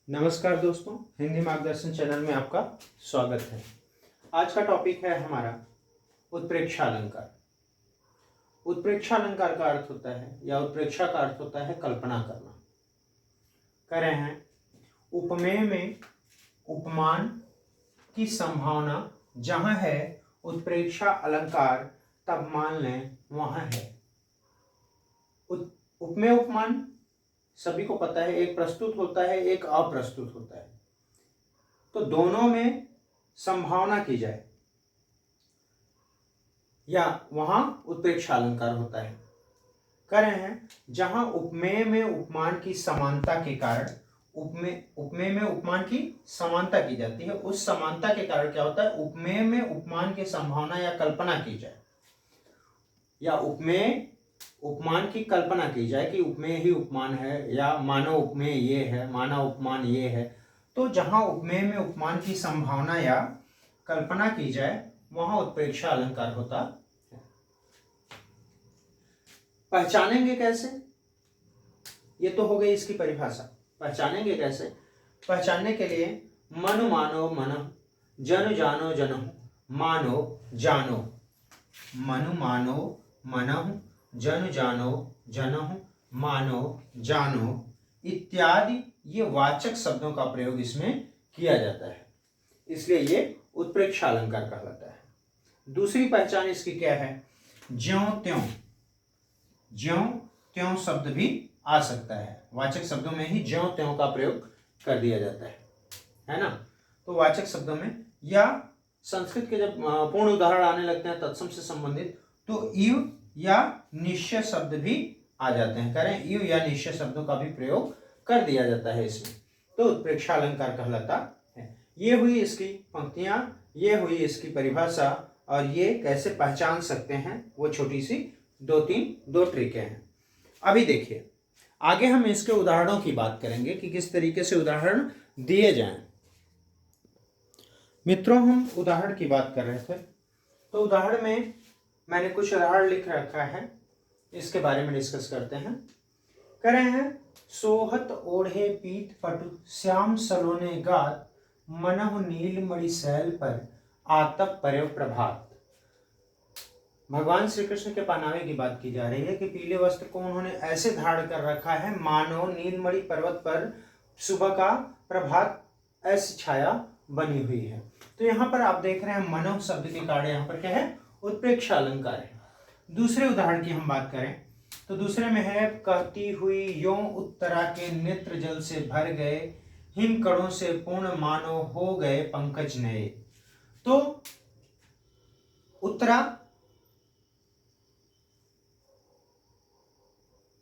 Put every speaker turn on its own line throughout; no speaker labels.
नमस्कार दोस्तों, हिंदी मार्गदर्शन चैनल में आपका स्वागत है। आज का टॉपिक है हमारा उत्प्रेक्षा अलंकार। उत्प्रेक्षा अलंकार का अर्थ होता है या उत्प्रेक्षा का अर्थ होता है कल्पना करना। कह रहे हैं उपमेय में उपमान की संभावना जहां है उत्प्रेक्षा अलंकार तब मान लें वहां है। उपमेय उपमान सभी को पता है, एक प्रस्तुत होता है, एक अप्रस्तुत होता है। तो दोनों में संभावना की जाए या वहां उत्प्रेक्षा अलंकार होता है। कह रहे हैं जहां उपमेय में उपमान की समानता के कारण उपमेय में उपमान की समानता की जाती है, उस समानता के कारण क्या होता है, उपमेय में उपमान की संभावना या कल्पना की जाए या उपमेय उपमान की कल्पना की जाए कि उपमेय ही उपमान है या मानव उपमेय ये है, मानव उपमान ये है। तो जहां उपमेय में उपमान की संभावना या कल्पना की जाए वहां उत्प्रेक्षा अलंकार होता है। पहचानेंगे कैसे? ये तो हो गई इसकी परिभाषा। पहचानेंगे कैसे? पहचानने के लिए मनु मानो मन, जनु जानो जनहु, मानो जानो। मनु मानो मनहु, जनु जानो जनहु, मानो जानो इत्यादि ये वाचक शब्दों का प्रयोग इसमें किया जाता है, इसलिए ये उत्प्रेक्षा अलंकार कहलाता है। दूसरी पहचान इसकी क्या है? ज्यों त्यों। ज्यों त्यों शब्द भी आ सकता है, वाचक शब्दों में ही ज्यों त्यों का प्रयोग कर दिया जाता है ना। तो वाचक शब्दों में या संस्कृत के जब पूर्ण उदाहरण आने लगते हैं तत्सम से संबंधित तो इव या निश्चय शब्द भी आ जाते हैं। करें इव या निश्चय शब्दों का भी प्रयोग कर दिया जाता है इसमें, तो उत्प्रेक्षा अलंकार कहलाता है। ये हुई इसकी पंक्तियां, ये हुई इसकी परिभाषा, और ये कैसे पहचान सकते हैं वो छोटी सी दो ट्रिकें हैं। अभी देखिए आगे हम इसके उदाहरणों की बात करेंगे कि किस तरीके से उदाहरण दिए जाएं। मित्रों, हम उदाहरण की बात कर रहे थे, तो उदाहरण में मैंने कुछ उदाहरण लिख रखा है, इसके बारे में डिस्कस करते हैं। कह रहे हैं सोहत ओढ़े पीत पटु श्याम सलोने गात, मनहु नील मणि शैल पर आतप पर्यव प्रभात। भगवान श्री कृष्ण के पहनावे की बात की जा रही है कि पीले वस्त्र को उन्होंने ऐसे धारण कर रखा है मानो नीलमणि पर्वत पर सुबह का प्रभात ऐसी छाया बनी हुई है। तो यहाँ पर आप देख रहे हैं मनव शब्द के कारण यहाँ पर क्या है, उत्प्रेक्षा अलंकार है। दूसरे उदाहरण की हम बात करें तो दूसरे में है कहती हुई यों उत्तरा के नेत्र जल से भर गए, हिम कणों से पूर्ण मानो हो गए पंकज नए। तो उत्तरा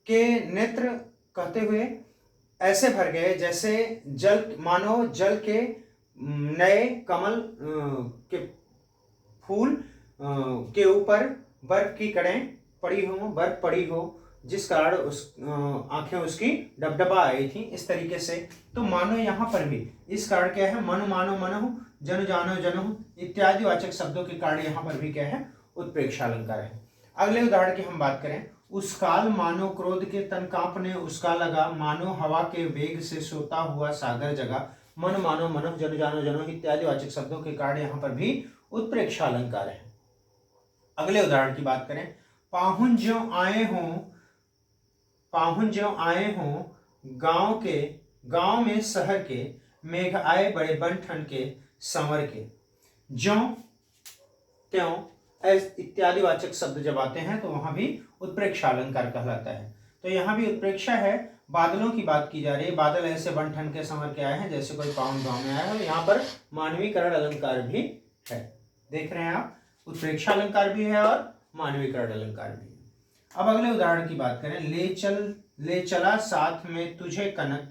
के नेत्र कहते हुए ऐसे भर गए जैसे जल, मानो जल के नए कमल के फूल के ऊपर बर्फ की कड़ें पड़ी हो, बर्फ पड़ी हो, जिस कारण उस आंखें उसकी डबडबा आई थी, इस तरीके से। तो मानो यहाँ पर भी इस कारण क्या है, मनु मानो मनहु, जनु जानो जनहु इत्यादि वाचक शब्दों के कारण यहाँ पर भी क्या है, उत्प्रेक्षा अलंकार है। अगले उदाहरण की हम बात करें, उस काल मानो क्रोध के तन कांपने उसका लगा, मानो हवा के वेग से सोता हुआ सागर जगा, मन मानो मनः, जनु जानो जनो इत्यादि वाचक शब्दों के कारण यहाँ पर भी उत्प्रेक्षा अलंकार है। अगले उदाहरण की बात करें, पाहुन ज्यों आए हों, पाहुन ज्यों आए हों गांव में शहर के, मेघ आए बड़े बन ठन के संवर के। ज्यों त्यों इत्यादि वाचक शब्द जब आते हैं तो वहां भी उत्प्रेक्षा अलंकार कहलाता है। तो यहाँ भी उत्प्रेक्षा है, बादलों की बात की जा रही है, बादल ऐसे बन ठन के संवर के आए हैं जैसे कोई पावन गांव में आया है। यहाँ पर मानवीकरण अलंकार भी है, देख रहे हैं आप, उत्प्रेक्षा अलंकार भी है और मानवीकरण अलंकार भी है। अब अगले उदाहरण की बात करें, ले चला साथ में तुझे कनक,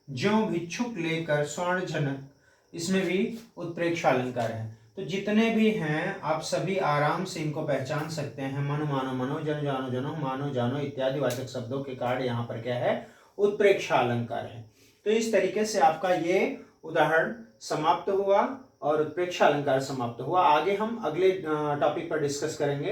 ज्यों भिक्षुक लेकर स्वर्ण झनक। इसमें भी उत्प्रेक्षा अलंकार है। तो जितने भी हैं आप सभी आराम से इनको पहचान सकते हैं। मनु मानो मनो, जन जानो जनो, मानो जानो इत्यादि वाचक शब्दों के कारण यहाँ पर क्या है, उत्प्रेक्षा अलंकार है। तो इस तरीके से आपका ये उदाहरण समाप्त हुआ और उत्प्रेक्षा अलंकार समाप्त हुआ। आगे हम अगले टॉपिक पर डिस्कस करेंगे।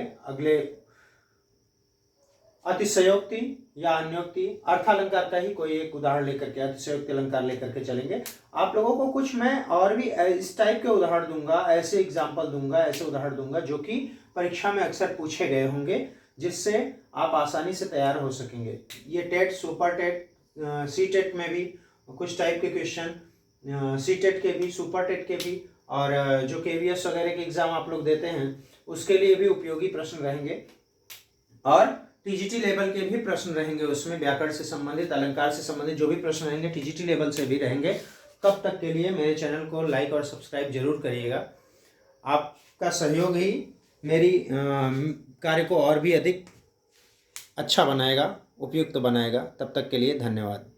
अतिशयोक्ति या अन्योक्ति, अर्थालंकार का ही कोई एक उदाहरण लेकर के, अतिशयोक्ति अलंकार लेकर के चलेंगे। आप लोगों को कुछ मैं और भी इस टाइप के उदाहरण दूंगा, ऐसे एग्जाम्पल दूंगा, ऐसे उदाहरण दूंगा जो कि परीक्षा में अक्सर पूछे गए होंगे, जिससे आप आसानी से तैयार हो सकेंगे। ये TET, super TET, C TET में भी कुछ टाइप के क्वेश्चन, सी टेट के भी, सुपर टेट के भी, और जो KVS वगैरह के एग्जाम आप लोग देते हैं उसके लिए भी उपयोगी प्रश्न रहेंगे, और TGT लेवल के भी प्रश्न रहेंगे। उसमें व्याकरण से संबंधित, अलंकार से संबंधित जो भी प्रश्न रहेंगे TGT लेवल से भी रहेंगे। तब तक के लिए मेरे चैनल को लाइक और सब्सक्राइब जरूर करिएगा। आपका सहयोग ही मेरी कार्य को और भी अधिक अच्छा बनाएगा, उपयुक्त बनाएगा। तब तक के लिए धन्यवाद।